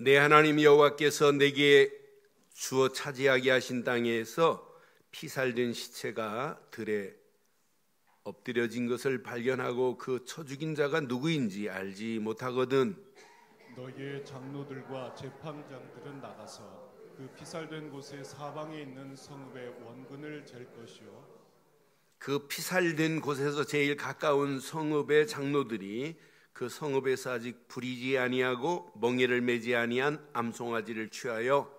내 하나님 여호와께서 내게 주어 차지하게 하신 땅에서 피살된 시체가 들에 엎드려진 것을 발견하고 그 쳐 죽인 자가 누구인지 알지 못하거든. 너희의 장로들과 재판장들은 나가서 그 피살된 곳의 사방에 있는 성읍의 원근을 잴 것이요, 그 피살된 곳에서 제일 가까운 성읍의 장로들이 그 성읍에서 아직 부리지 아니하고 멍에를 매지 아니한 암송아지를 취하여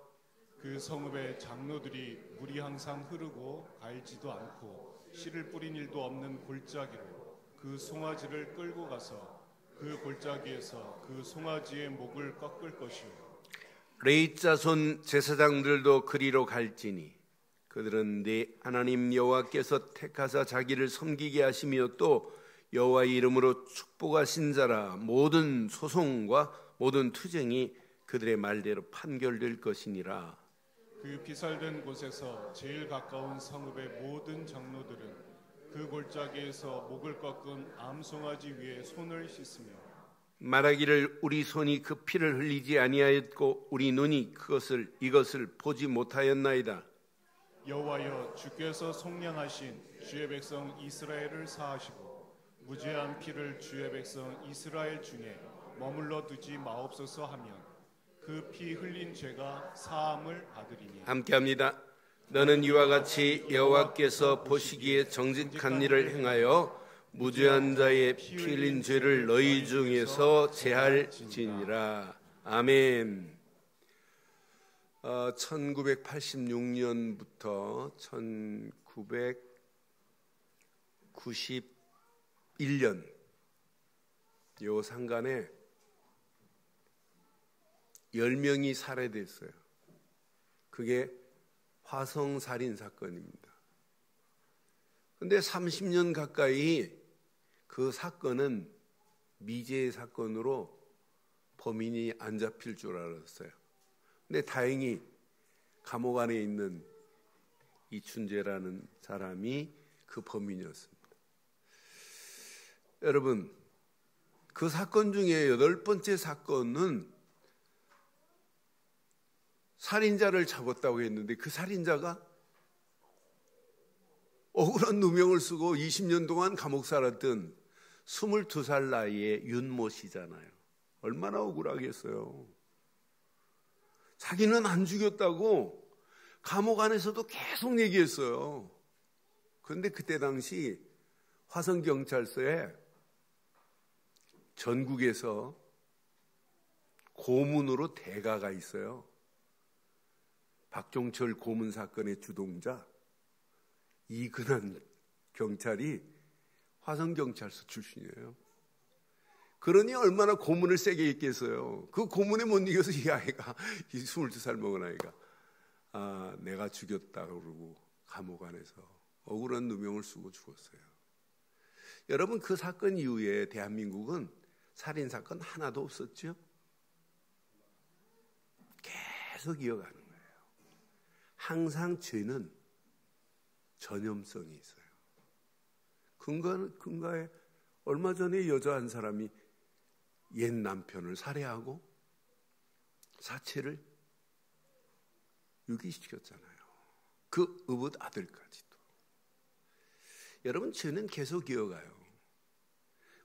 그 성읍의 장로들이 물이 항상 흐르고 갈지도 않고 씨를 뿌린 일도 없는 골짜기로 그 송아지를 끌고 가서 그 골짜기에서 그 송아지의 목을 꺾을 것이요, 레위 자손 제사장들도 그리로 갈지니 그들은 네 하나님 여호와께서 택하사 자기를 섬기게 하시며 또 여호와의 이름으로 축복하신 자라. 모든 소송과 모든 투쟁이 그들의 말대로 판결될 것이니라. 그 피살된 곳에서 제일 가까운 성읍의 모든 장로들은 그 골짜기에서 목을 꺾은 암송아지 위에 손을 씻으며 말하기를 우리 손이 그 피를 흘리지 아니하였고 우리 눈이 이것을 보지 못하였나이다. 여호와여, 주께서 속량하신 주의 백성 이스라엘을 사하시고 무죄한 피를 주의 백성 이스라엘 중에 머물러 두지 마옵소서 하면 그 피 흘린 죄가 사함을 받으리니. 함께합니다. 너는 이와 같이 여호와께서 보시기에 정직한 일을 행하여 무죄한 자의 피 흘린 죄를 너희 중에서 제할지니라. 아멘. 1986년부터 1991년 요 상간에 10명이 살해됐어요. 그게 화성살인 사건입니다. 그런데 30년 가까이 그 사건은 미제 사건으로 범인이 안 잡힐 줄 알았어요. 근데 다행히 감옥 안에 있는 이춘재라는 사람이 그 범인이었습니다. 여러분, 그 사건 중에 8번째 사건은 살인자를 잡았다고 했는데 그 살인자가 억울한 누명을 쓰고 20년 동안 감옥 살았던 22살 나이의 윤모 씨잖아요. 얼마나 억울하겠어요. 자기는 안 죽였다고 감옥 안에서도 계속 얘기했어요. 그런데 그때 당시 화성경찰서에 전국에서 고문으로 대가가 있어요. 박종철 고문 사건의 주동자 이근한 경찰이 화성경찰서 출신이에요. 그러니 얼마나 고문을 세게 했겠어요. 그 고문에 못 이겨서 이 아이가, 이 22살 먹은 아이가 내가 죽였다고 그러고 감옥 안에서 억울한 누명을 쓰고 죽었어요. 여러분, 그 사건 이후에 대한민국은 살인사건 하나도 없었죠? 계속 이어가는 거예요. 항상 죄는 전염성이 있어요. 근거에 얼마 전에 여자 한 사람이 옛 남편을 살해하고 사체를 유기시켰잖아요. 그 의붓 아들까지도. 여러분, 죄는 계속 이어가요.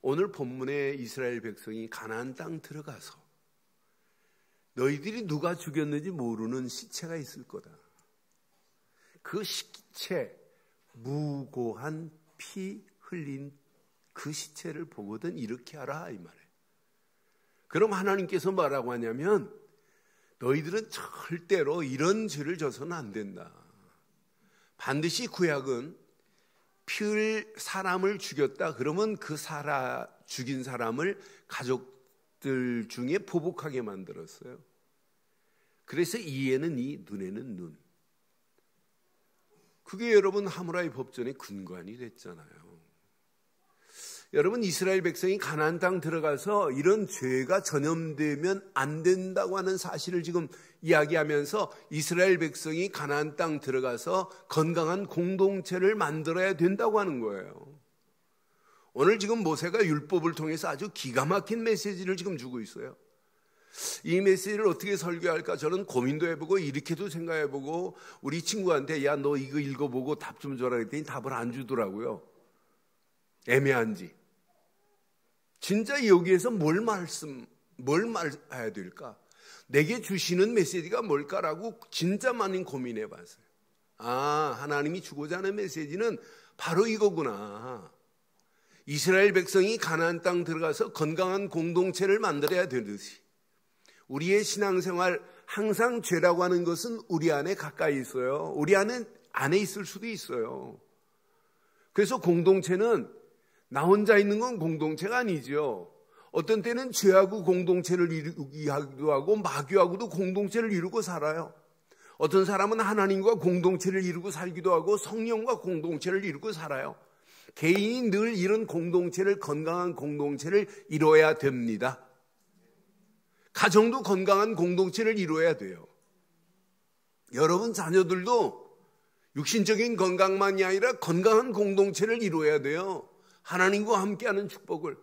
오늘 본문에 이스라엘 백성이 가나안 땅 들어가서 너희들이 누가 죽였는지 모르는 시체가 있을 거다. 그 시체, 무고한 피 흘린 그 시체를 보거든 이렇게 하라 이 말이에요. 그럼 하나님께서 뭐라고 하냐면 너희들은 절대로 이런 죄를 져서는 안 된다. 반드시 구약은 사람을 죽였다 그러면 그 죽인 사람을 가족들 중에 보복하게 만들었어요. 그래서 이에는 이, 눈에는 눈. 그게 여러분 하므라비 법전의 근간이 됐잖아요. 여러분, 이스라엘 백성이 가나안 땅 들어가서 이런 죄가 전염되면 안 된다고 하는 사실을 지금 이야기하면서 이스라엘 백성이 가나안 땅 들어가서 건강한 공동체를 만들어야 된다고 하는 거예요. 오늘 지금 모세가 율법을 통해서 아주 기가 막힌 메시지를 지금 주고 있어요. 이 메시지를 어떻게 설교할까 저는 고민도 해보고 이렇게도 생각해보고 우리 친구한테 야 너 이거 읽어보고 답 좀 줘라 그랬더니 답을 안 주더라고요. 애매한지. 진짜 여기에서 뭘 말해야 될까? 내게 주시는 메시지가 뭘까라고 진짜 많이 고민해봤어요. 아, 하나님이 주고자 하는 메시지는 바로 이거구나. 이스라엘 백성이 가나안 땅 들어가서 건강한 공동체를 만들어야 되듯이 우리의 신앙생활 항상 죄라고 하는 것은 우리 안에 가까이 있어요. 우리 안에 있을 수도 있어요. 그래서 공동체는 나 혼자 있는 건 공동체가 아니죠. 어떤 때는 죄하고 공동체를 이루기도 하고 마귀하고도 공동체를 이루고 살아요. 어떤 사람은 하나님과 공동체를 이루고 살기도 하고 성령과 공동체를 이루고 살아요. 개인이 늘 이런 공동체를, 건강한 공동체를 이루어야 됩니다. 가정도 건강한 공동체를 이루어야 돼요. 여러분 자녀들도 육신적인 건강만이 아니라 건강한 공동체를 이루어야 돼요. 하나님과 함께하는 축복을.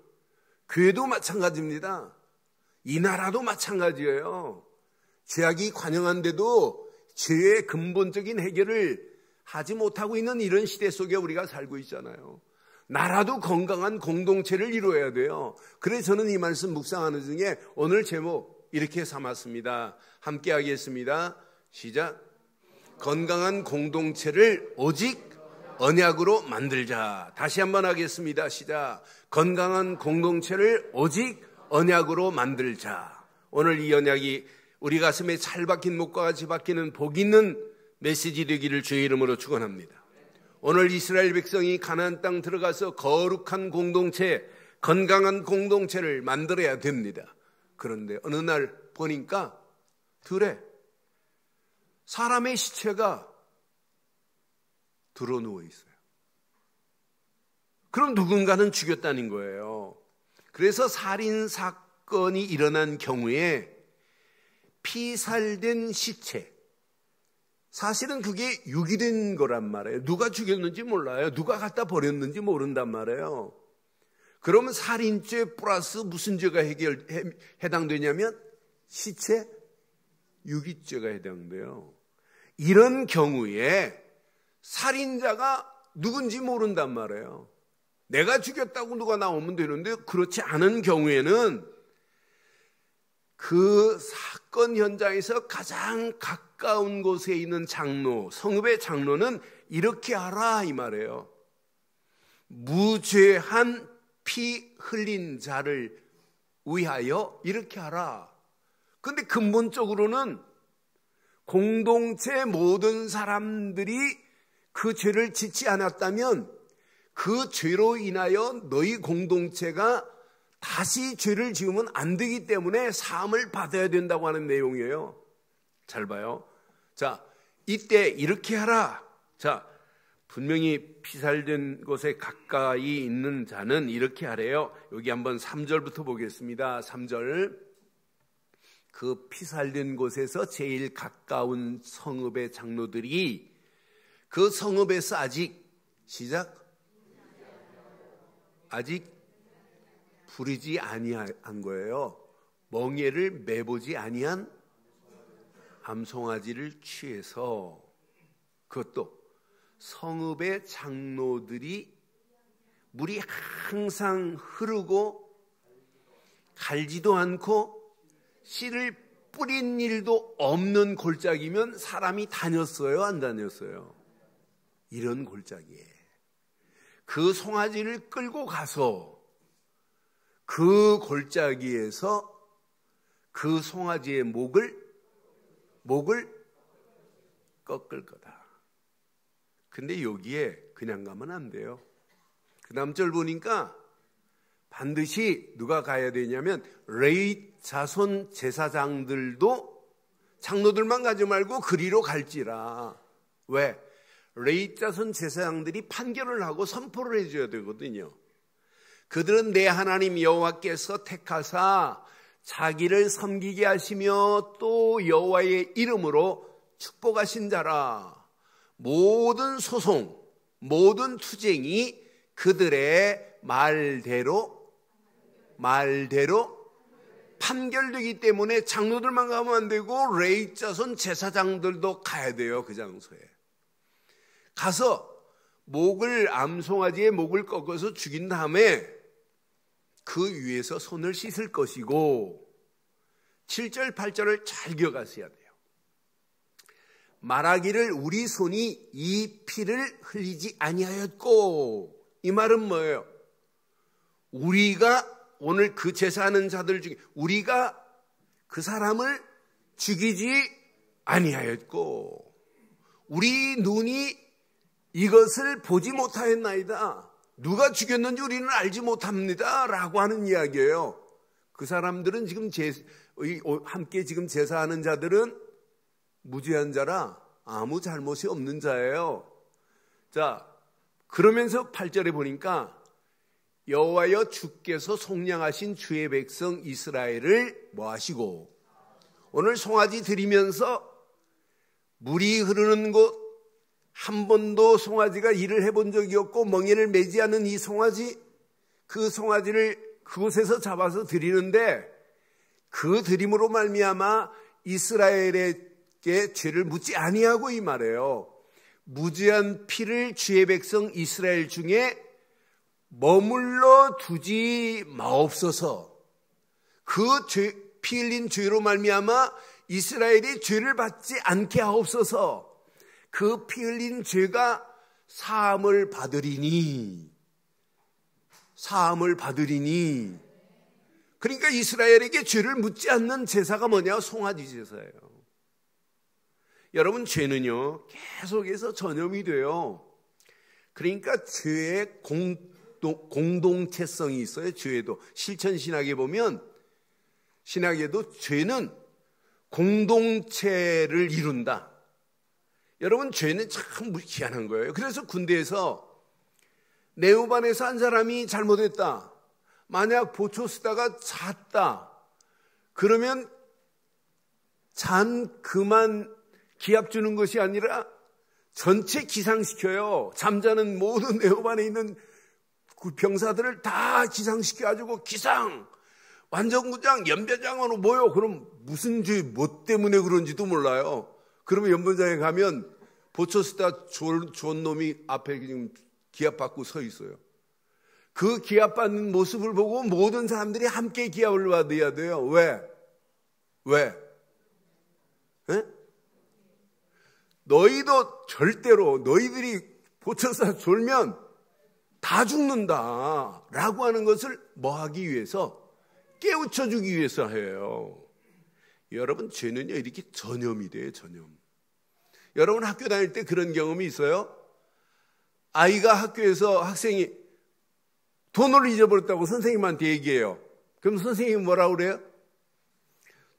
교회도 마찬가지입니다. 이 나라도 마찬가지예요. 죄악이 관영한데도 죄의 근본적인 해결을 하지 못하고 있는 이런 시대 속에 우리가 살고 있잖아요. 나라도 건강한 공동체를 이루어야 돼요. 그래서 저는 이 말씀 묵상하는 중에 오늘 제목 이렇게 삼았습니다. 함께 하겠습니다. 시작. 건강한 공동체를 오직 언약으로 만들자. 다시 한번 하겠습니다. 시작. 건강한 공동체를 오직 언약으로 만들자. 오늘 이 언약이 우리 가슴에 잘 박힌 목과 같이 박히는 복 있는 메시지 되기를 주의 이름으로 축원합니다. 오늘 이스라엘 백성이 가나안 땅 들어가서 거룩한 공동체, 건강한 공동체를 만들어야 됩니다. 그런데 어느 날 보니까 들에 사람의 시체가 드러누워 있어요. 그럼 누군가는 죽였다는 거예요. 그래서 살인 사건이 일어난 경우에 피살된 시체, 사실은 그게 유기된 거란 말이에요. 누가 죽였는지 몰라요. 누가 갖다 버렸는지 모른단 말이에요. 그러면 살인죄 플러스 무슨 죄가 해당되냐면 시체 유기죄가 해당돼요. 이런 경우에 살인자가 누군지 모른단 말이에요. 내가 죽였다고 누가 나오면 되는데 그렇지 않은 경우에는 그 사건 현장에서 가장 가까운 곳에 있는 장로, 성읍의 장로는 이렇게 하라 이 말이에요. 무죄한 피 흘린 자를 위하여 이렇게 하라. 그런데 근본적으로는 공동체 모든 사람들이 그 죄를 짓지 않았다면 그 죄로 인하여 너희 공동체가 다시 죄를 지으면 안 되기 때문에 사함을 받아야 된다고 하는 내용이에요. 잘 봐요. 자, 이때 이렇게 하라. 자, 분명히 피살된 곳에 가까이 있는 자는 이렇게 하래요. 여기 한번 3절부터 보겠습니다. 3절. 그 피살된 곳에서 제일 가까운 성읍의 장로들이 그 성읍에서 아직 시작 아직 부리지 아니한 거예요. 멍에를 매보지 아니한 암송아지를 취해서 그것도 성읍의 장로들이 물이 항상 흐르고 갈지도 않고 씨를 뿌린 일도 없는 골짜기면 사람이 다녔어요? 안 다녔어요? 이런 골짜기에 그 송아지를 끌고 가서 그 골짜기에서 그 송아지의 목을 꺾을 거다. 근데 여기에 그냥 가면 안 돼요. 그 다음 절 보니까 반드시 누가 가야 되냐면 레위 자손 제사장들도 장로들만 가지 말고 그리로 갈지라. 왜? 레위 자손 제사장들이 판결을 하고 선포를 해줘야 되거든요. 그들은 내 하나님 여호와께서 택하사 자기를 섬기게 하시며 또 여호와의 이름으로 축복하신 자라. 모든 소송, 모든 투쟁이 그들의 말대로 판결되기 때문에 장로들만 가면 안 되고 레위 자손 제사장들도 가야 돼요. 그 장소에 가서 암송아지의 목을 꺾어서 죽인 다음에 그 위에서 손을 씻을 것이고 7절 8절을 잘 기억하셔야 돼요. 말하기를 우리 손이 이 피를 흘리지 아니하였고, 이 말은 뭐예요? 우리가 오늘 그 제사하는 자들 중에 우리가 그 사람을 죽이지 아니하였고 우리 눈이 이것을 보지 못하였나이다. 누가 죽였는지 우리는 알지 못합니다 라고 하는 이야기예요. 그 사람들은 지금 함께 지금 제사하는 자들은 무죄한 자라 아무 잘못이 없는 자예요. 자, 그러면서 8절에 보니까 여호와여 주께서 속량하신 주의 백성 이스라엘을 뭐 하시고, 오늘 송아지 드리면서 물이 흐르는 곳, 한 번도 송아지가 일을 해본 적이 없고 멍에를 매지 않은 이 송아지, 그 송아지를 그곳에서 잡아서 드리는데 그 드림으로 말미암아 이스라엘에게 죄를 묻지 아니하고, 이 말이에요. 무죄한 피를 주의 백성 이스라엘 중에 머물러 두지 마옵소서. 그 피 흘린 죄로 말미암아 이스라엘이 죄를 받지 않게 하옵소서. 그 피 흘린 죄가 사함을 받으리니. 그러니까 이스라엘에게 죄를 묻지 않는 제사가 뭐냐? 송아지 제사예요. 여러분, 죄는요 계속해서 전염이 돼요. 그러니까 죄의 공동체성이 있어요. 죄도 실천신학에 보면, 신학에도 죄는 공동체를 이룬다. 여러분, 죄는 참 희한한 거예요. 그래서 군대에서 내후반에서 한 사람이 잘못했다, 만약 보초 쓰다가 잤다, 그러면 잔 그만 기합 주는 것이 아니라 전체 기상시켜요. 잠자는 모든 내후반에 있는 그 병사들을 다 기상시켜가지고 기상, 완전군장, 연변장으로 모여. 그럼 무슨 죄, 뭐 때문에 그런지도 몰라요. 그러면 연변장에 가면 보초 쓰다 좋은 놈이 앞에 지금 기합 받고 서 있어요. 그 기합 받는 모습을 보고 모든 사람들이 함께 기합을 받아야 돼요. 왜? 에? 너희도 절대로 너희들이 보초 쓰다 졸면 다 죽는다 라고 하는 것을 뭐 하기 위해서? 깨우쳐주기 위해서 해요. 여러분, 죄는요 이렇게 전염이 돼요. 전염. 여러분, 학교 다닐 때 그런 경험이 있어요? 아이가 학교에서 학생이 돈을 잊어버렸다고 선생님한테 얘기해요. 그럼 선생님이 뭐라고 그래요?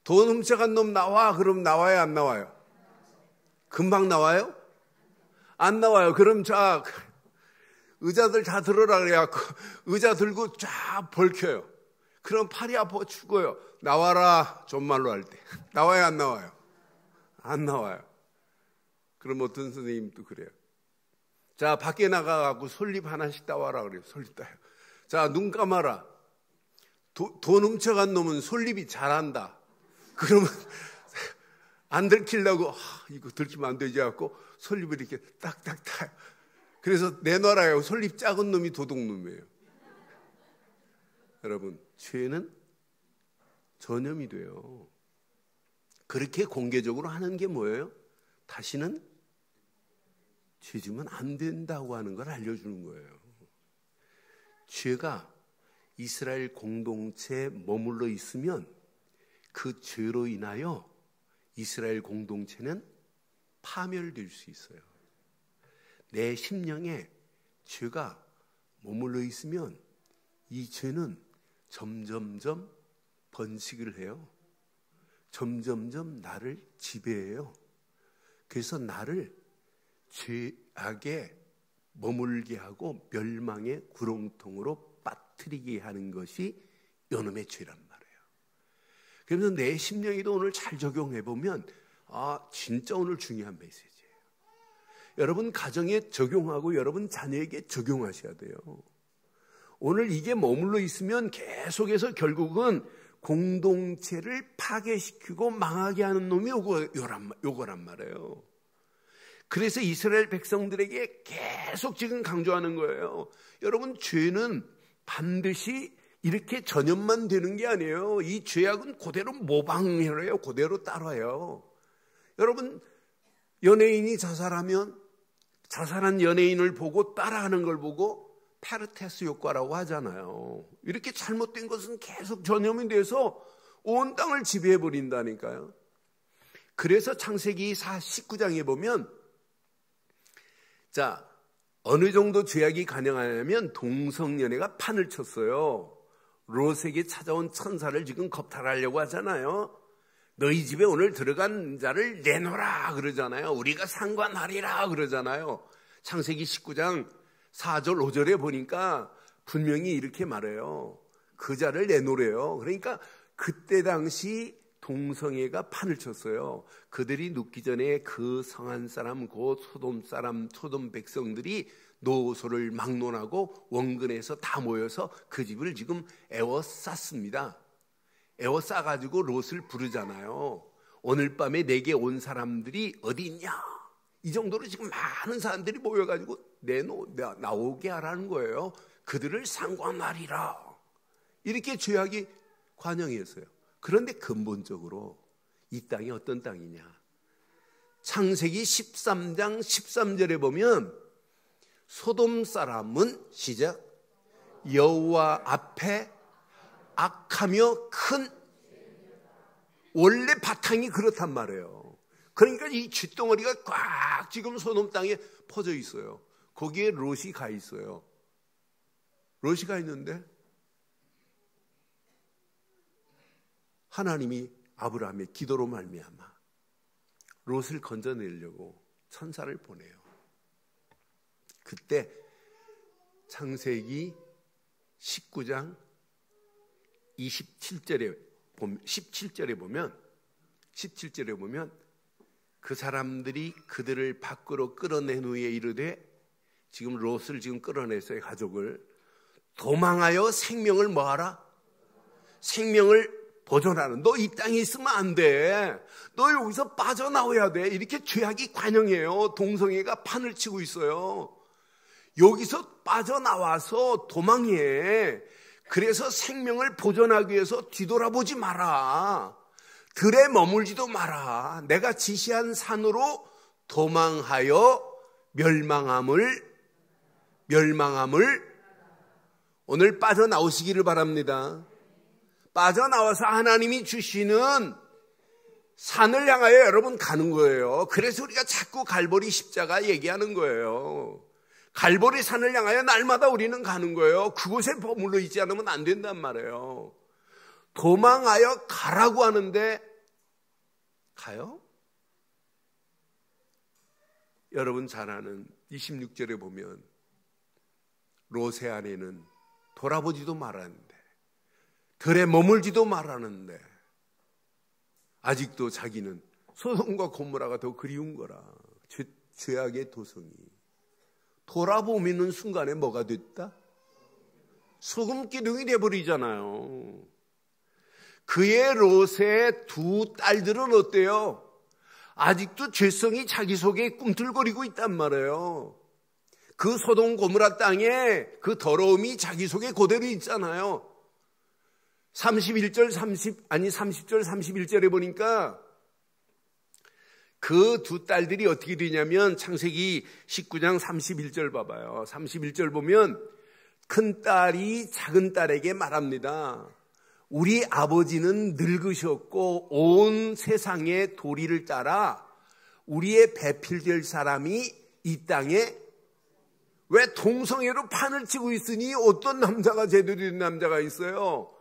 돈 훔쳐간 놈 나와. 그럼 나와요, 안 나와요? 금방 나와요? 안 나와요. 그럼 자, 의자들 다 들어라 그래갖고 의자 들고 쫙 벌켜요. 그럼 팔이 아파 죽어요. 나와라, 존말로 할 때. 나와요, 안 나와요? 안 나와요. 그럼 어떤 선생님도 그래요. 자, 밖에 나가갖고 솔잎 하나씩 따와라 그래요. 솔잎 따요. 자, 눈 감아라. 돈 훔쳐간 놈은 솔잎이 잘한다. 그러면 안 들키려고 이거 들키면 안 되지 않고 솔잎을 이렇게 딱딱 타요. 그래서 내놔라요. 솔잎 작은 놈이 도둑놈이에요. 여러분, 죄는 전염이 돼요. 그렇게 공개적으로 하는 게 뭐예요? 다시는 죄 지으면 안 된다고 하는 걸 알려주는 거예요. 죄가 이스라엘 공동체에 머물러 있으면 그 죄로 인하여 이스라엘 공동체는 파멸될 수 있어요. 내 심령에 죄가 머물러 있으면 이 죄는 점점점 번식을 해요. 점점점 나를 지배해요. 그래서 나를 죄악에 머물게 하고 멸망의 구렁텅으로 빠뜨리게 하는 것이 이놈의 죄란 말이에요. 그래서 내 심령에도 오늘 잘 적용해보면 진짜 오늘 중요한 메시지예요. 여러분 가정에 적용하고 여러분 자녀에게 적용하셔야 돼요. 오늘 이게 머물러 있으면 계속해서 결국은 공동체를 파괴시키고 망하게 하는 놈이 요거란 말이에요. 그래서 이스라엘 백성들에게 계속 지금 강조하는 거예요. 여러분, 죄는 반드시 이렇게 전염만 되는 게 아니에요. 이 죄악은 그대로 모방을 해요. 그대로 따라요. 여러분, 연예인이 자살하면 자살한 연예인을 보고 따라하는 걸 보고 페르테스 효과라고 하잖아요. 이렇게 잘못된 것은 계속 전염이 돼서 온 땅을 지배해 버린다니까요. 그래서 창세기 19장에 보면, 자, 어느 정도 죄악이 가능하냐면 동성연애가 판을 쳤어요. 롯에게 찾아온 천사를 지금 겁탈하려고 하잖아요. 너희 집에 오늘 들어간 자를 내놓으라 그러잖아요. 우리가 상관하리라 그러잖아요. 창세기 19장 4절 5절에 보니까 분명히 이렇게 말해요. 그 자를 내놓으래요. 그러니까 그때 당시 동성애가 판을 쳤어요. 그들이 눕기 전에 그 성한 사람, 곧 소돔 사람, 소돔 백성들이 노소를 막론하고 원근에서 다 모여서 그 집을 지금 에워쌌습니다. 에워싸가지고 롯을 부르잖아요. 오늘 밤에 내게 온 사람들이 어디 있냐? 이 정도로 지금 많은 사람들이 모여가지고 나오게 하라는 거예요. 그들을 상관하리라. 이렇게 죄악이 관영했어요. 그런데 근본적으로 이 땅이 어떤 땅이냐? 창세기 13장 13절에 보면 소돔 사람은 시작 여호와 앞에 악하며 큰, 원래 바탕이 그렇단 말이에요. 그러니까 이 쥐덩어리가 꽉 지금 소돔 땅에 퍼져 있어요. 거기에 롯이 가 있어요. 롯이 가 있는데 하나님이 아브라함의 기도로 말미암아 롯을 건져내려고 천사를 보내요. 그때 창세기 19장 17절에 보면 그 사람들이 그들을 밖으로 끌어낸 후에 이르되, 지금 롯을 지금 끌어냈어요. 가족을 도망하여 생명을 뭐하라? 생명을 보존하는. 너 이 땅에 있으면 안 돼. 너 여기서 빠져나와야 돼. 이렇게 죄악이 관영해요. 동성애가 판을 치고 있어요. 여기서 빠져나와서 도망해. 그래서 생명을 보존하기 위해서 뒤돌아보지 마라. 들에 머물지도 마라. 내가 지시한 산으로 도망하여 멸망함을 오늘 빠져나오시기를 바랍니다. 빠져나와서 하나님이 주시는 산을 향하여 여러분 가는 거예요. 그래서 우리가 자꾸 갈보리 십자가 얘기하는 거예요. 갈보리 산을 향하여 날마다 우리는 가는 거예요. 그곳에 머물러 있지 않으면 안 된단 말이에요. 도망하여 가라고 하는데 가요? 여러분 잘 아는 26절에 보면 롯의 아내는 돌아보지도 말았는데, 들에 머물지도 말았는데 아직도 자기는 소돔과 고모라가 더 그리운 거라. 죄악의 도성이 돌아보는 순간에 뭐가 됐다? 소금 기둥이 돼버리잖아요. 그의 롯의 두 딸들은 어때요? 아직도 죄성이 자기 속에 꿈틀거리고 있단 말이에요. 그 소돔 고모라 땅에 그 더러움이 자기 속에 그대로 있잖아요. 30절 31절에 보니까 그 두 딸들이 어떻게 되냐면 창세기 19장 31절 봐봐요. 31절 보면 큰 딸이 작은 딸에게 말합니다. 우리 아버지는 늙으셨고 온 세상의 도리를 따라 우리의 배필될 사람이 이 땅에 왜 동성애로 판을 치고 있으니 어떤 남자가 제대로 된 남자가 있어요.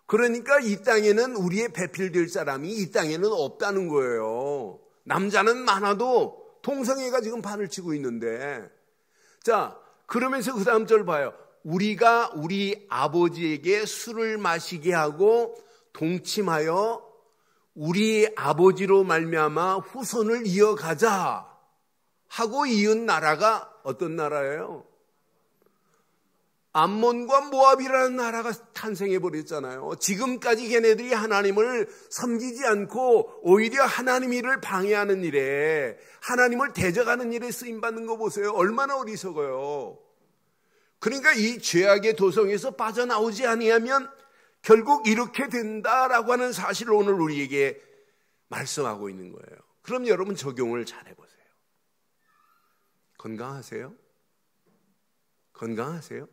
그러니까 이 땅에는 우리의 배필될 사람이 이 땅에는 없다는 거예요. 남자는 많아도 동성애가 지금 판을 치고 있는데, 자, 그러면서 그 다음 절 봐요. 우리가 우리 아버지에게 술을 마시게 하고 동침하여 우리 아버지로 말미암아 후손을 이어가자 하고 이은 나라가 어떤 나라예요? 암몬과 모압이라는 나라가 탄생해 버렸잖아요. 지금까지 걔네들이 하나님을 섬기지 않고 오히려 하나님 일을 방해하는 일에, 하나님을 대적하는 일에 쓰임받는 거 보세요. 얼마나 어리석어요. 그러니까 이 죄악의 도성에서 빠져나오지 아니하면 결국 이렇게 된다라고 하는 사실을 오늘 우리에게 말씀하고 있는 거예요. 그럼 여러분 적용을 잘 해보세요. 건강하세요? 건강하세요?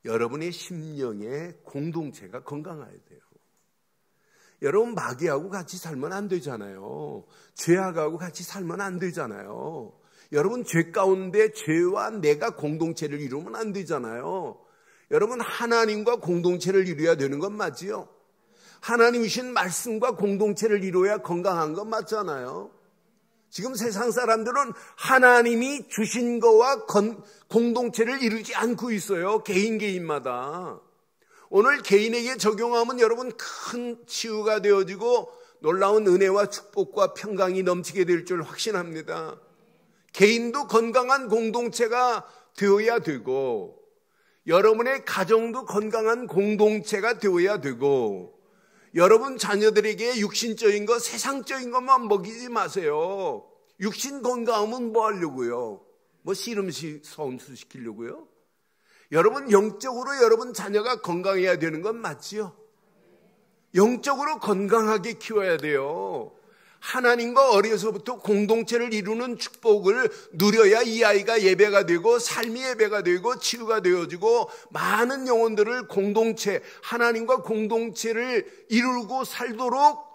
여러분의 심령의 공동체가 건강해야 돼요. 여러분 마귀하고 같이 살면 안 되잖아요. 죄악하고 같이 살면 안 되잖아요. 여러분 죄 가운데 죄와 내가 공동체를 이루면 안 되잖아요. 여러분 하나님과 공동체를 이루어야 되는 건 맞지요? 하나님이신 말씀과 공동체를 이루어야 건강한 건 맞잖아요. 지금 세상 사람들은 하나님이 주신 거와 공동체를 이루지 않고 있어요. 개인마다. 오늘 개인에게 적용하면 여러분 큰 치유가 되어지고 놀라운 은혜와 축복과 평강이 넘치게 될 줄 확신합니다. 개인도 건강한 공동체가 되어야 되고, 여러분의 가정도 건강한 공동체가 되어야 되고, 여러분 자녀들에게 육신적인 것, 세상적인 것만 먹이지 마세요. 육신 건강하면 뭐 하려고요? 뭐 씨름식 선수 시키려고요? 여러분 영적으로 여러분 자녀가 건강해야 되는 건 맞지요? 영적으로 건강하게 키워야 돼요. 하나님과 어려서부터 공동체를 이루는 축복을 누려야 이 아이가 예배가 되고 삶이 예배가 되고 치유가 되어지고 많은 영혼들을 공동체, 하나님과 공동체를 이루고 살도록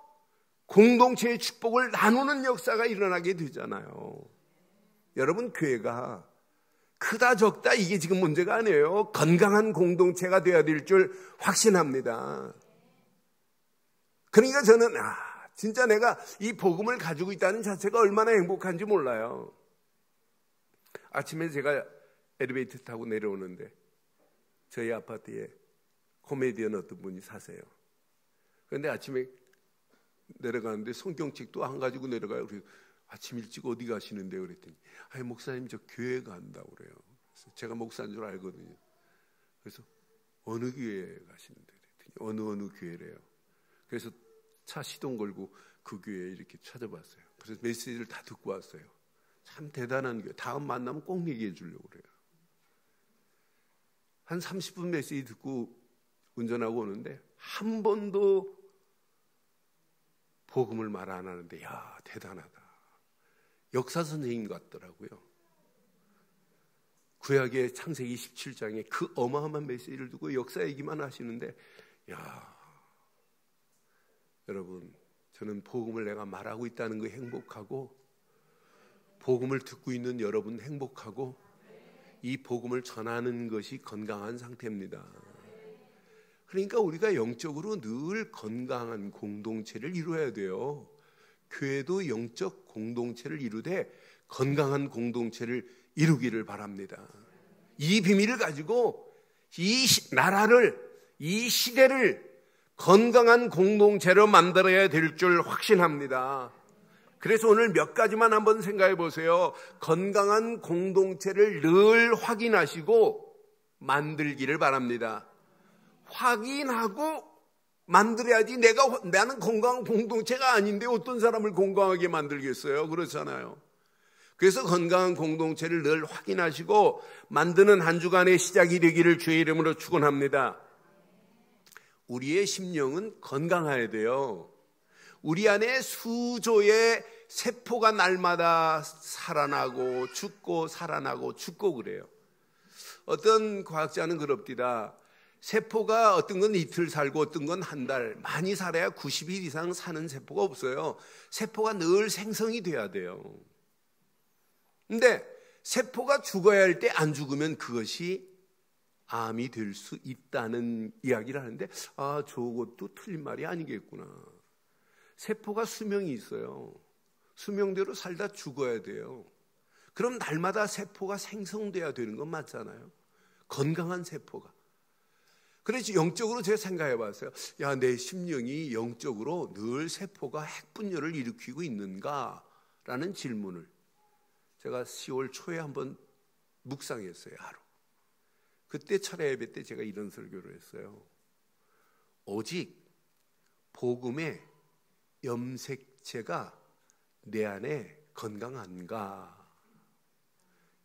공동체의 축복을 나누는 역사가 일어나게 되잖아요. 여러분 교회가 크다 적다 이게 지금 문제가 아니에요. 건강한 공동체가 되어야 될 줄 확신합니다. 그러니까 저는 진짜 내가 이 복음을 가지고 있다는 자체가 얼마나 행복한지 몰라요. 아침에 제가 엘리베이터 타고 내려오는데 저희 아파트에 코미디언 어떤 분이 사세요. 그런데 아침에 내려가는데 성경책도 안 가지고 내려가요. 그래서 아침 일찍 어디 가시는데요? 그랬더니 목사님 저 교회 간다고 그래요. 그래서 제가 목사인 줄 알거든요. 그래서 어느 교회 가시는데? 그랬더니 어느 교회래요. 그래서 차 시동 걸고 그 교회에 이렇게 찾아봤어요. 그래서 메시지를 다 듣고 왔어요. 참 대단한 교회. 다음 만나면 꼭 얘기해 주려고 그래요. 한 30분 메시지 듣고 운전하고 오는데 한 번도 복음을 말 안 하는데 야 대단하다. 역사 선생님 같더라고요. 구약의 창세기 17장에 그 어마어마한 메시지를 두고 역사 얘기만 하시는데 야 여러분 저는 복음을 내가 말하고 있다는 거 행복하고 복음을 듣고 있는 여러분 행복하고 이 복음을 전하는 것이 건강한 상태입니다. 그러니까 우리가 영적으로 늘 건강한 공동체를 이루어야 돼요. 교회도 영적 공동체를 이루되 건강한 공동체를 이루기를 바랍니다. 이 비밀을 가지고 이 나라를, 이 시대를 건강한 공동체로 만들어야 될 줄 확신합니다. 그래서 오늘 몇 가지만 한번 생각해 보세요. 건강한 공동체를 늘 확인하시고 만들기를 바랍니다. 확인하고 만들어야지 나는 건강한 공동체가 아닌데 어떤 사람을 건강하게 만들겠어요? 그렇잖아요. 그래서 건강한 공동체를 늘 확인하시고 만드는 한 주간의 시작이 되기를 주의 이름으로 축원합니다. 우리의 심령은 건강해야 돼요. 우리 안에 수조의 세포가 날마다 살아나고 죽고 살아나고 죽고 그래요. 어떤 과학자는 그럽디다. 세포가 어떤 건 이틀 살고 어떤 건 한 달, 많이 살아야 90일 이상 사는 세포가 없어요. 세포가 늘 생성이 돼야 돼요. 근데 세포가 죽어야 할 때 안 죽으면 그것이 암이 될 수 있다는 이야기를 하는데 저것도 틀린 말이 아니겠구나. 세포가 수명이 있어요. 수명대로 살다 죽어야 돼요. 그럼 날마다 세포가 생성돼야 되는 건 맞잖아요. 건강한 세포가. 그래서 영적으로 제가 생각해 봤어요. 야, 내 심령이 영적으로 늘 세포가 핵분열을 일으키고 있는가라는 질문을 제가 10월 초에 한번 묵상했어요. 하루. 그때 철야 예배 때 제가 이런 설교를 했어요. 오직 복음의 염색체가 내 안에 건강한가?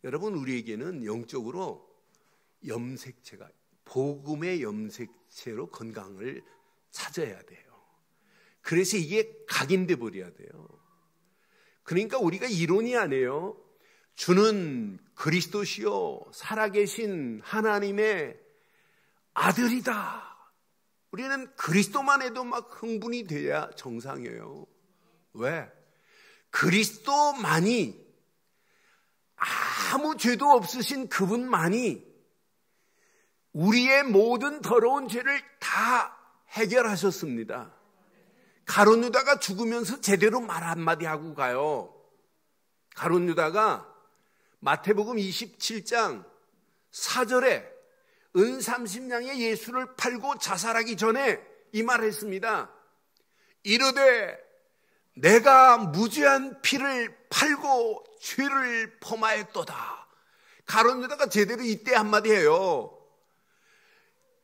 여러분, 우리에게는 영적으로 염색체가, 복음의 염색체로 건강을 찾아야 돼요. 그래서 이게 각인돼 버려야 돼요. 그러니까 우리가 이론이 아니에요. 주는 그리스도시요 살아계신 하나님의 아들이다. 우리는 그리스도만 해도 막 흥분이 돼야 정상이에요. 왜? 그리스도만이, 아무 죄도 없으신 그분만이 우리의 모든 더러운 죄를 다 해결하셨습니다. 가룟 유다가 죽으면서 제대로 말 한마디 하고 가요. 가룟 유다가 마태복음 27장 4절에 은 30냥에 예수를 팔고 자살하기 전에 이 말을 했습니다. 이르되 내가 무죄한 피를 팔고 죄를 범하였도다. 가룟 유다가 제대로 이때 한마디 해요.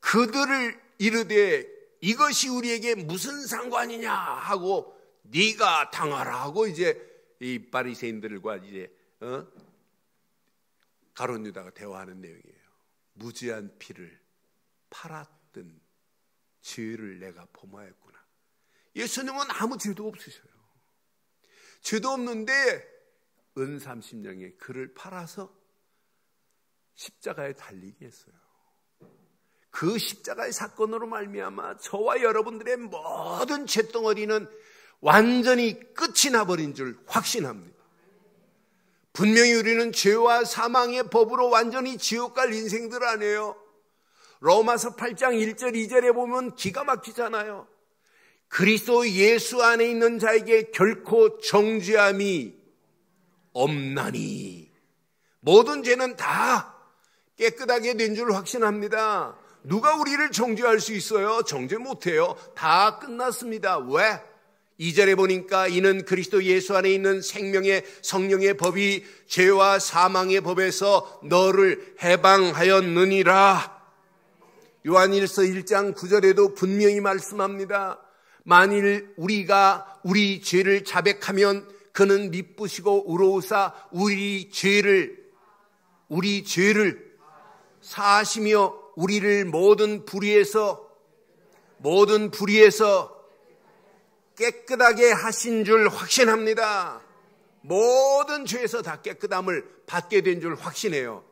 그들을 이르되 이것이 우리에게 무슨 상관이냐 하고 네가 당하라 하고 이제 이 바리새인들과 이제 가룟 유다가 대화하는 내용이에요. 무죄한 피를 팔았던 죄를 내가 범하였구나. 예수님은 아무 죄도 없으셔요. 죄도 없는데 은 30냥에 그를 팔아서 십자가에 달리게 했어요. 그 십자가의 사건으로 말미암아 저와 여러분들의 모든 죄덩어리는 완전히 끝이 나버린 줄 확신합니다. 분명히 우리는 죄와 사망의 법으로 완전히 지옥 갈 인생들 아니에요. 로마서 8장 1절 2절에 보면 기가 막히잖아요. 그리스도 예수 안에 있는 자에게 결코 정죄함이 없나니. 모든 죄는 다 깨끗하게 된 줄 확신합니다. 누가 우리를 정죄할 수 있어요? 정죄 못해요. 다 끝났습니다. 왜? 2절에 보니까 이는 그리스도 예수 안에 있는 생명의 성령의 법이 죄와 사망의 법에서 너를 해방하였느니라. 요한일서 1장 9절에도 분명히 말씀합니다. 만일 우리가 우리 죄를 자백하면 그는 미쁘시고 의로우사 우리 죄를 사하시며 우리를 모든 불의에서 깨끗하게 하신 줄 확신합니다. 모든 죄에서 다 깨끗함을 받게 된 줄 확신해요.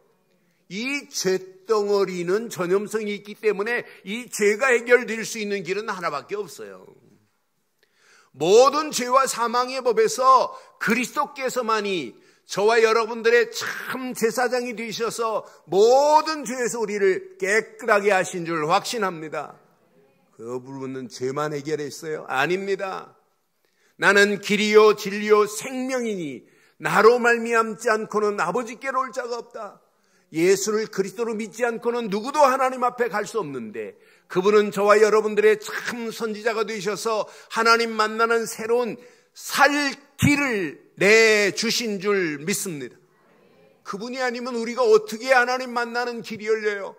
이 죄덩어리는 전염성이 있기 때문에 이 죄가 해결될 수 있는 길은 하나밖에 없어요. 모든 죄와 사망의 법에서 그리스도께서만이 저와 여러분들의 참 제사장이 되셔서 모든 죄에서 우리를 깨끗하게 하신 줄 확신합니다. 그 부분은 죄만 해결했어요? 아닙니다. 나는 길이요 진리요 생명이니 나로 말미암지 않고는 아버지께로 올 자가 없다. 예수를 그리스도로 믿지 않고는 누구도 하나님 앞에 갈 수 없는데 그분은 저와 여러분들의 참 선지자가 되셔서 하나님 만나는 새로운 살 길을 내주신 줄 믿습니다. 그분이 아니면 우리가 어떻게 하나님 만나는 길이 열려요?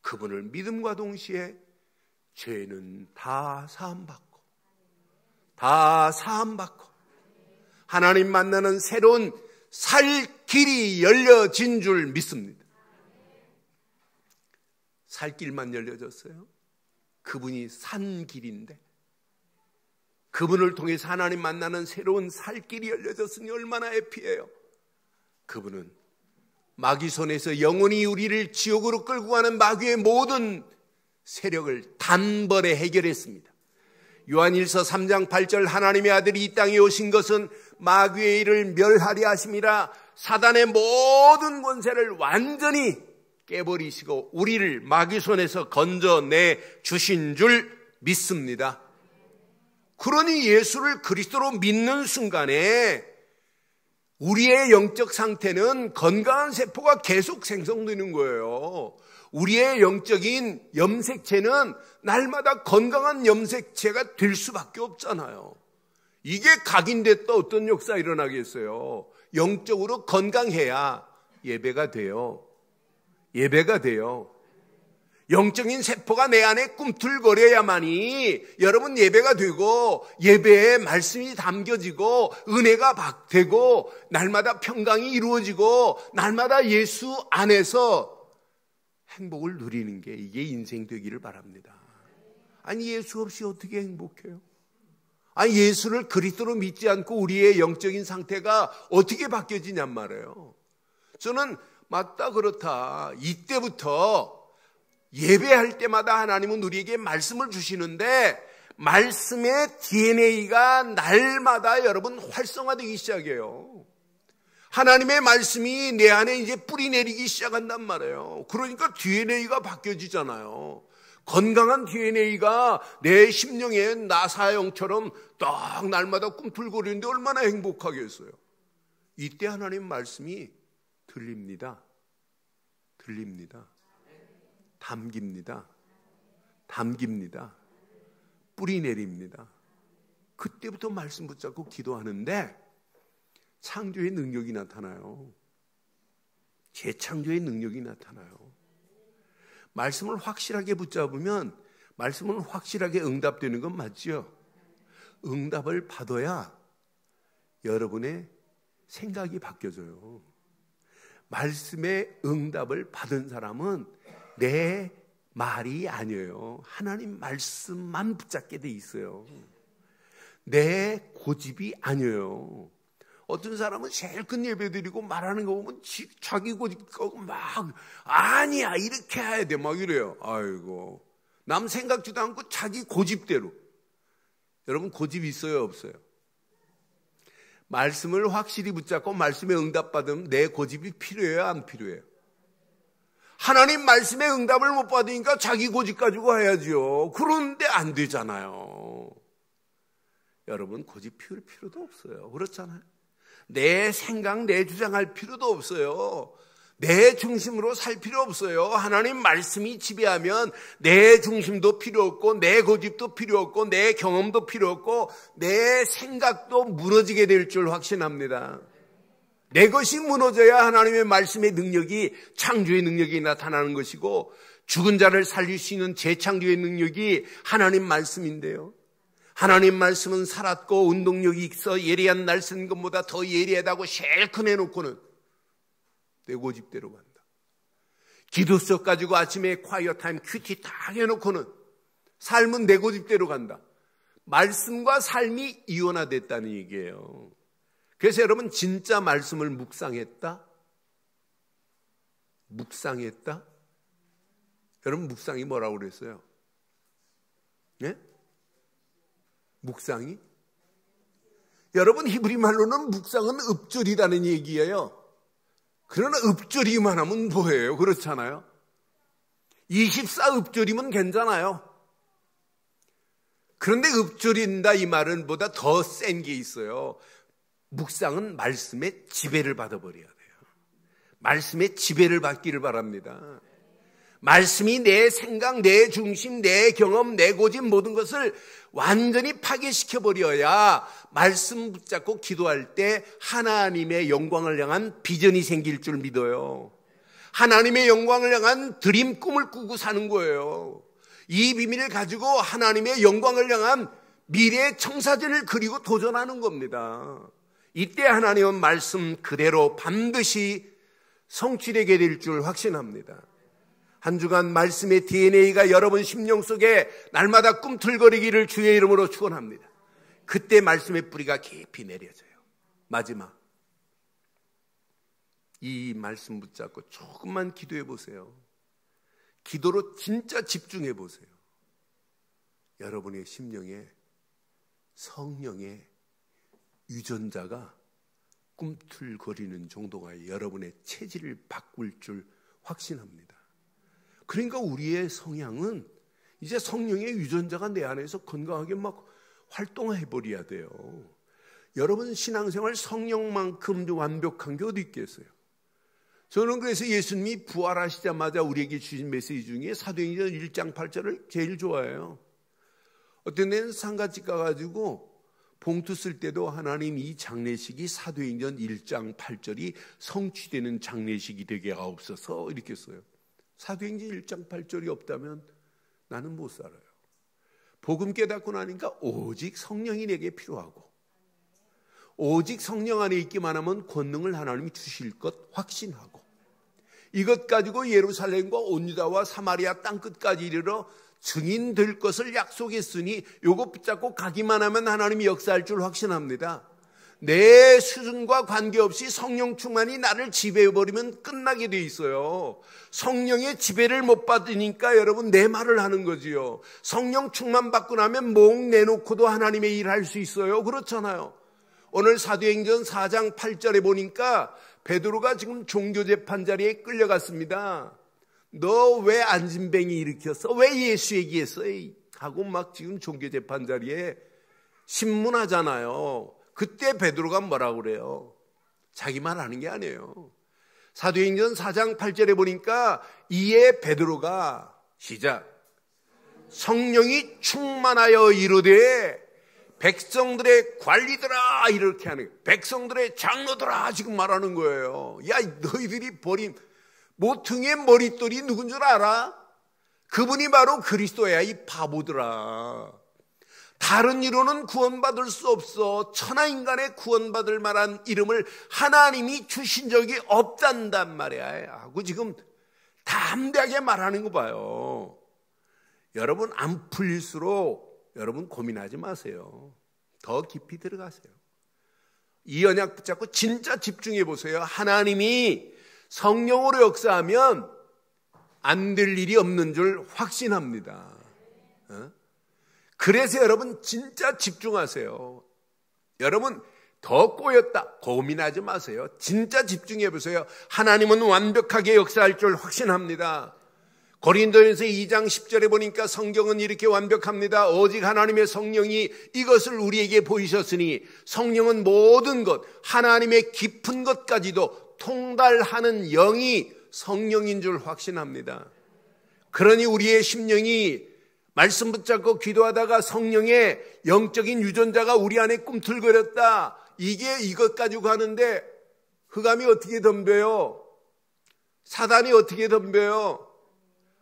그분을 믿음과 동시에 죄는 다 사함받고 하나님 만나는 새로운 살 길이 열려진 줄 믿습니다. 살 길만 열려졌어요? 그분이 산 길인데 그분을 통해서 하나님 만나는 새로운 살 길이 열려졌으니 얼마나 해피해요. 그분은 마귀 손에서 영원히 우리를 지옥으로 끌고 가는 마귀의 모든 세력을 단번에 해결했습니다. 요한일서 3장 8절 하나님의 아들이 이 땅에 오신 것은 마귀의 일을 멸하려 하심이라. 사단의 모든 권세를 완전히 깨버리시고 우리를 마귀 손에서 건져내 주신 줄 믿습니다. 그러니 예수를 그리스도로 믿는 순간에 우리의 영적 상태는 건강한 세포가 계속 생성되는 거예요. 우리의 영적인 염색체는 날마다 건강한 염색체가 될 수밖에 없잖아요. 이게 각인됐다 어떤 역사 일어나겠어요. 영적으로 건강해야 예배가 돼요. 영적인 세포가 내 안에 꿈틀거려야만이 여러분 예배가 되고 예배에 말씀이 담겨지고 은혜가 되고 날마다 평강이 이루어지고 날마다 예수 안에서 행복을 누리는 게 이게 인생 되기를 바랍니다. 아니 예수 없이 어떻게 행복해요? 아니 예수를 그리스도로 믿지 않고 우리의 영적인 상태가 어떻게 바뀌어지냔 말이에요. 저는 맞다 그렇다 이때부터 예배할 때마다 하나님은 우리에게 말씀을 주시는데 말씀의 DNA가 날마다 여러분 활성화되기 시작해요. 하나님의 말씀이 내 안에 이제 뿌리 내리기 시작한단 말이에요. 그러니까 DNA가 바뀌어지잖아요. 건강한 DNA가 내 심령에 나사형처럼 딱 날마다 꿈틀거리는데 얼마나 행복하겠어요. 이때 하나님 말씀이 들립니다. 담깁니다. 뿌리 내립니다. 그때부터 말씀 붙잡고 기도하는데 창조의 능력이 나타나요. 재창조의 능력이 나타나요. 말씀을 확실하게 붙잡으면 말씀은 확실하게 응답되는 건 맞죠? 응답을 받아야 여러분의 생각이 바뀌어져요. 말씀의 응답을 받은 사람은 내 말이 아니에요. 하나님 말씀만 붙잡게 돼 있어요. 내 고집이 아니에요. 어떤 사람은 제일 큰 예배 드리고 말하는 거 보면 자기 고집 거고 막 아니야 이렇게 해야 돼 막 이래요. 아이고 남 생각지도 않고 자기 고집대로. 여러분 고집 있어요 없어요? 말씀을 확실히 붙잡고 말씀에 응답받으면 내 고집이 필요해요 안 필요해요? 하나님 말씀에 응답을 못 받으니까 자기 고집 가지고 해야죠. 그런데 안 되잖아요. 여러분 고집 피울 필요도 없어요. 그렇잖아요. 내 생각, 내 주장할 필요도 없어요. 내 중심으로 살 필요 없어요. 하나님 말씀이 지배하면 내 중심도 필요 없고 내 고집도 필요 없고 내 경험도 필요 없고 내 생각도 무너지게 될 줄 확신합니다. 내 것이 무너져야 하나님의 말씀의 능력이 창조의 능력이 나타나는 것이고 죽은 자를 살릴 수 있는 재창조의 능력이 하나님 말씀인데요. 하나님 말씀은 살았고 운동력이 있어 예리한 날 쓴 것보다 더 예리하다고 실컷 해놓고는 내 고집대로 간다. 기도석 가지고 아침에 콰이어 타임 큐티 딱 해놓고는 삶은 내 고집대로 간다. 말씀과 삶이 이원화됐다는 얘기예요. 그래서 여러분 진짜 말씀을 묵상했다? 여러분 묵상이 뭐라고 그랬어요? 네? 묵상이? 여러분 히브리 말로는 묵상은 읊조리라는 얘기예요. 그러나 읊조리만 하면 뭐예요? 그렇잖아요. 24읊조리면 괜찮아요. 그런데 읊조린다 이 말은 보다 더 센 게 있어요. 묵상은 말씀의 지배를 받아버려야 돼요. 말씀의 지배를 받기를 바랍니다. 말씀이 내 생각, 내 중심, 내 경험, 내 고집 모든 것을 완전히 파괴시켜버려야 말씀 붙잡고 기도할 때 하나님의 영광을 향한 비전이 생길 줄 믿어요. 하나님의 영광을 향한 드림 꿈을 꾸고 사는 거예요. 이 비밀을 가지고 하나님의 영광을 향한 미래의 청사진을 그리고 도전하는 겁니다. 이때 하나님은 말씀 그대로 반드시 성취되게 될 줄 확신합니다. 한 주간 말씀의 DNA가 여러분 심령 속에 날마다 꿈틀거리기를 주의 이름으로 축원합니다. 그때 말씀의 뿌리가 깊이 내려져요. 마지막 이 말씀 붙잡고 조금만 기도해 보세요. 기도로 진짜 집중해 보세요. 여러분의 심령에 성령의 유전자가 꿈틀거리는 정도가 여러분의 체질을 바꿀 줄 확신합니다. 그러니까 우리의 성향은 이제 성령의 유전자가 내 안에서 건강하게 막 활동해버려야 돼요. 여러분 신앙생활 성령만큼 완벽한 게 어디 있겠어요? 저는 그래서 예수님이 부활하시자마자 우리에게 주신 메시지 중에 사도행전 1장 8절을 제일 좋아해요. 어떤 데는 상가집 가가지고 봉투 쓸 때도 하나님 이 장례식이 사도행전 1장 8절이 성취되는 장례식이 되게 하옵소서 이렇게 써요. 사도행전 1장 8절이 없다면 나는 못 살아요. 복음 깨닫고 나니까 오직 성령이 내게 필요하고, 오직 성령 안에 있기만 하면 권능을 하나님이 주실 것 확신하고, 이것 가지고 예루살렘과 온 유다와 사마리아 땅끝까지 이르러 증인될 것을 약속했으니 요거 붙잡고 가기만 하면 하나님이 역사할 줄 확신합니다. 내 수준과 관계없이 성령 충만이 나를 지배해버리면 끝나게 돼 있어요. 성령의 지배를 못 받으니까 여러분 내 말을 하는 거지요. 성령 충만 받고 나면 목 내놓고도 하나님의 일을 할 수 있어요. 그렇잖아요. 오늘 사도행전 4장 8절에 보니까 베드로가 지금 종교재판 자리에 끌려갔습니다. 너 왜 안진뱅이 일으켰어? 왜 예수 얘기했어? 하고 막 지금 종교재판 자리에 신문하잖아요. 그때 베드로가 뭐라고 그래요? 자기 말 하는 게 아니에요. 사도행전 4장 8절에 보니까 이에 베드로가 시작. 성령이 충만하여 이르되 백성들의 관리들아 이렇게 하는 거예요. 백성들의 장로들아 지금 말하는 거예요. 야 너희들이 버린 모퉁이의 머릿돌이 누군 줄 알아? 그분이 바로 그리스도야 이 바보들아. 다른 이로는 구원받을 수 없어. 천하인간의 구원받을 만한 이름을 하나님이 주신 적이 없단단 말이야 하고 지금 담대하게 말하는 거 봐요. 여러분 안 풀릴수록 여러분 고민하지 마세요. 더 깊이 들어가세요. 이 언약 붙잡고 진짜 집중해 보세요. 하나님이 성령으로 역사하면 안 될 일이 없는 줄 확신합니다. 그래서 여러분 진짜 집중하세요. 여러분 더 꼬였다 고민하지 마세요. 진짜 집중해 보세요. 하나님은 완벽하게 역사할 줄 확신합니다. 고린도전서 2장 10절에 보니까 성경은 이렇게 완벽합니다. 오직 하나님의 성령이 이것을 우리에게 보이셨으니 성령은 모든 것 하나님의 깊은 것까지도 통달하는 영이 성령인 줄 확신합니다. 그러니 우리의 심령이 말씀 붙잡고 기도하다가 성령의 영적인 유전자가 우리 안에 꿈틀거렸다. 이게 이것 가지고 하는데 흑암이 어떻게 덤벼요? 사단이 어떻게 덤벼요?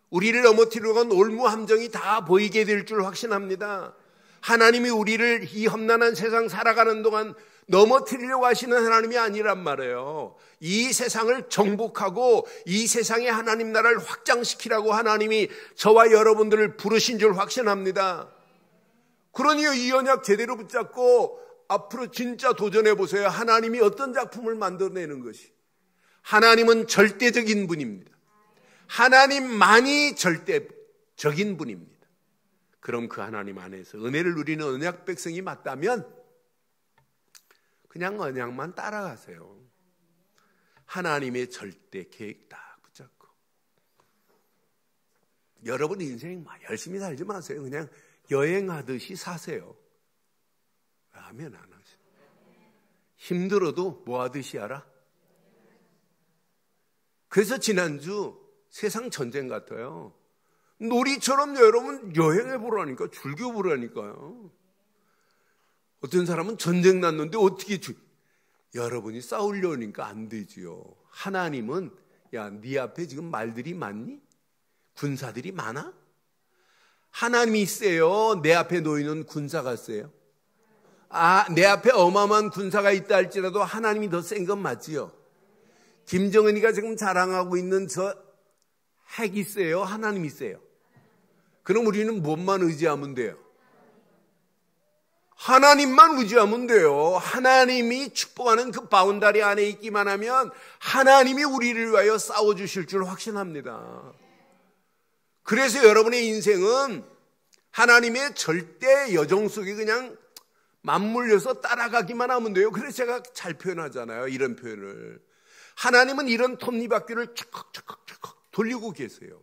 우리를 넘어뜨리려고 한 올무함정이 다 보이게 될 줄 확신합니다. 하나님이 우리를 이 험난한 세상 살아가는 동안 넘어뜨리려고 하시는 하나님이 아니란 말이에요. 이 세상을 정복하고 이 세상에 하나님 나라를 확장시키라고 하나님이 저와 여러분들을 부르신 줄 확신합니다. 그러니 이 언약 제대로 붙잡고 앞으로 진짜 도전해 보세요. 하나님이 어떤 작품을 만들어내는 것이. 하나님은 절대적인 분입니다. 하나님만이 절대적인 분입니다. 그럼 그 하나님 안에서 은혜를 누리는 언약 백성이 맞다면 그냥 언약만 따라가세요. 하나님의 절대 계획 다 붙잡고. 여러분 인생 열심히 살지 마세요. 그냥 여행하듯이 사세요. 하면 안 하세요. 힘들어도 뭐 하듯이 알아? 그래서 지난주 세상 전쟁 같아요. 놀이처럼 여러분 여행해 보라니까, 즐겨 보라니까요. 어떤 사람은 전쟁 났는데 어떻게 여러분이 싸우려니까 안 되지요. 하나님은 야, 네 앞에 지금 말들이 많니? 군사들이 많아? 하나님이 세요? 내 앞에 놓이는 군사가 세요? 내 앞에 어마어마한 군사가 있다 할지라도 하나님이 더 센 건 맞지요. 김정은이가 지금 자랑하고 있는 저 핵이 세요? 하나님이 세요? 그럼 우리는 뭔만 의지하면 돼요? 하나님만 의지하면 돼요. 하나님이 축복하는 그 바운다리 안에 있기만 하면 하나님이 우리를 위하여 싸워주실 줄 확신합니다. 그래서 여러분의 인생은 하나님의 절대 여정 속에 그냥 맞물려서 따라가기만 하면 돼요. 그래서 제가 잘 표현하잖아요. 이런 표현을. 하나님은 이런 톱니바퀴를 척척척척 돌리고 계세요.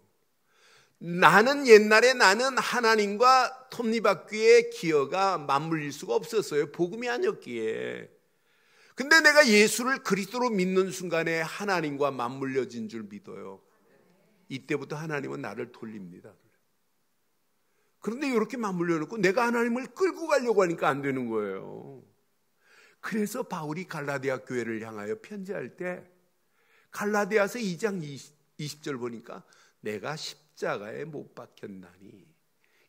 옛날에 나는 하나님과 톱니바퀴의 기어가 맞물릴 수가 없었어요. 복음이 아니었기에. 근데 내가 예수를 그리스도로 믿는 순간에 하나님과 맞물려진 줄 믿어요. 이때부터 하나님은 나를 돌립니다. 그런데 이렇게 맞물려 놓고 내가 하나님을 끌고 가려고 하니까 안 되는 거예요. 그래서 바울이 갈라디아 교회를 향하여 편지할 때 갈라디아서 2장 20절 보니까 내가 십자가에 못 박혔나니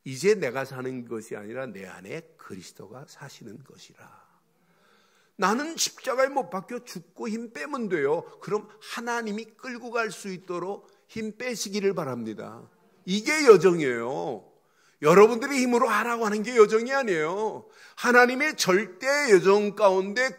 이제 내가 사는 것이 아니라 내 안에 그리스도가 사시는 것이라. 나는 십자가에 못 박혀 죽고 힘 빼면 돼요. 그럼 하나님이 끌고 갈 수 있도록 힘 빼시기를 바랍니다. 이게 여정이에요. 여러분들이 힘으로 하라고 하는 게 여정이 아니에요. 하나님의 절대 여정 가운데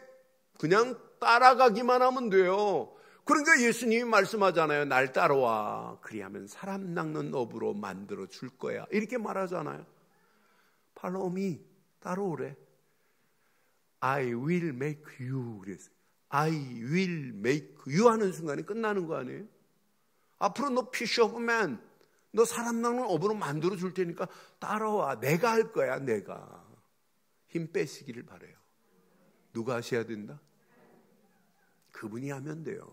그냥 따라가기만 하면 돼요. 그러니까 예수님이 말씀하잖아요. 날 따라와. 그리하면 사람 낚는 업으로 만들어 줄 거야. 이렇게 말하잖아요. Follow me. 따라오래. I will make you. 그랬어요. I will make you 하는 순간에 끝나는 거 아니에요? 앞으로 너 fisher of man. 너 사람 낚는 업으로 만들어 줄 테니까 따라와. 내가 할 거야. 내가. 힘 빼시기를 바라요. 누가 하셔야 된다? 그분이 하면 돼요.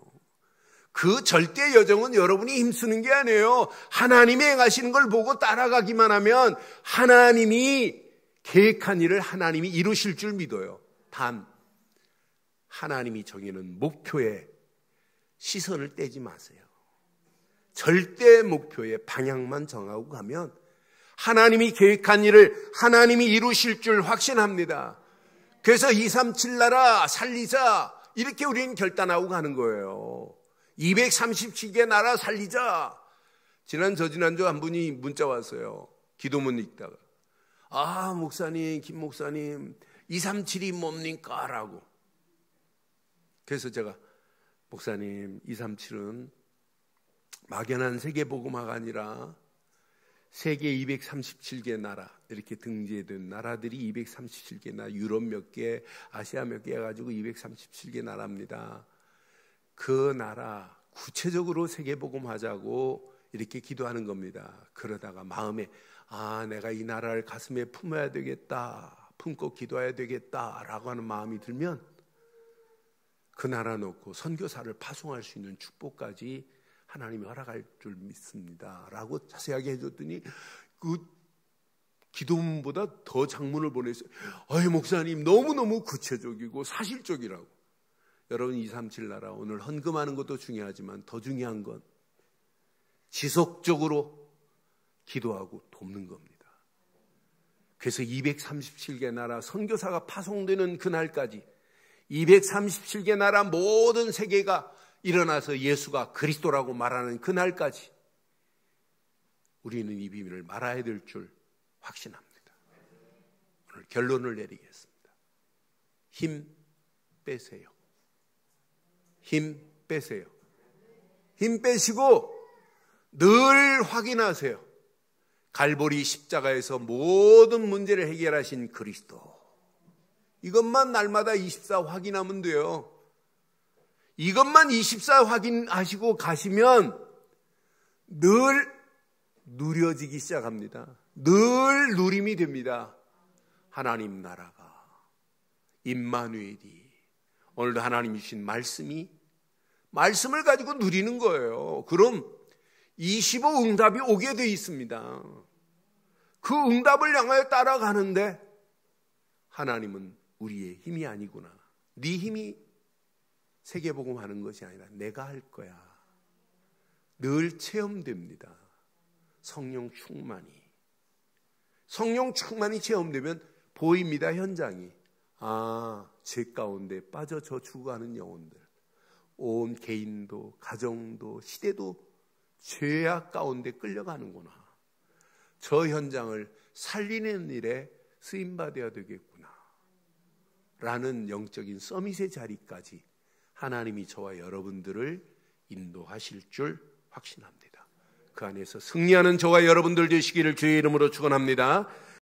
그 절대 여정은 여러분이 힘쓰는 게 아니에요. 하나님이 행하시는 걸 보고 따라가기만 하면 하나님이 계획한 일을 하나님이 이루실 줄 믿어요. 단 하나님이 정해놓은 목표에 시선을 떼지 마세요. 절대 목표의 방향만 정하고 가면 하나님이 계획한 일을 하나님이 이루실 줄 확신합니다. 그래서 237 나라 살리자 이렇게 우리는 결단하고 가는 거예요. 237개 나라 살리자. 저지난주 한 분이 문자 왔어요. 기도문 읽다가 목사님, 김 목사님 237이 뭡니까? 라고. 그래서 제가 목사님 237은 막연한 세계복음화가 아니라 세계 237개 나라 이렇게 등재된 나라들이 237개 나라, 유럽 몇 개, 아시아 몇 개 해가지고 237개 나라입니다. 그 나라 구체적으로 세계복음하자고 이렇게 기도하는 겁니다. 그러다가 마음에 내가 이 나라를 가슴에 품어야 되겠다, 품고 기도해야 되겠다라고 하는 마음이 들면 그 나라 놓고 선교사를 파송할 수 있는 축복까지 하나님이 허락할 줄 믿습니다 라고 자세하게 해줬더니 그 기도문보다 더 장문을 보냈어요. 목사님 너무너무 구체적이고 사실적이라고. 여러분 237 나라 오늘 헌금하는 것도 중요하지만 더 중요한 건 지속적으로 기도하고 돕는 겁니다. 그래서 237개 나라 선교사가 파송되는 그날까지 237개 나라 모든 세계가 일어나서 예수가 그리스도라고 말하는 그날까지 우리는 이 비밀을 말아야 될 줄 확신합니다. 오늘 결론을 내리겠습니다. 힘 빼세요. 힘 빼세요. 힘 빼시고 늘 확인하세요. 갈보리 십자가에서 모든 문제를 해결하신 그리스도. 이것만 날마다 24 확인하면 돼요. 이것만 24 확인하시고 가시면 늘 누려지기 시작합니다. 늘 누림이 됩니다. 하나님 나라가, 임마누엘이, 오늘도 하나님이 주신 말씀을 가지고 누리는 거예요. 그럼 25 응답이 오게 돼 있습니다. 그 응답을 향하여 따라가는데 하나님은 우리의 힘이 아니구나. 네 힘이 세계복음 하는 것이 아니라 내가 할 거야. 늘 체험됩니다. 성령 충만이 체험되면 보입니다. 현장이. 죄 가운데 빠져져 죽어가는 영혼들, 온 개인도 가정도 시대도 죄악 가운데 끌려가는구나. 저 현장을 살리는 일에 쓰임받아야 되겠구나 라는 영적인 서밋의 자리까지 하나님이 저와 여러분들을 인도하실 줄 확신합니다. 그 안에서 승리하는 저와 여러분들 되시기를 주의 이름으로 축원합니다.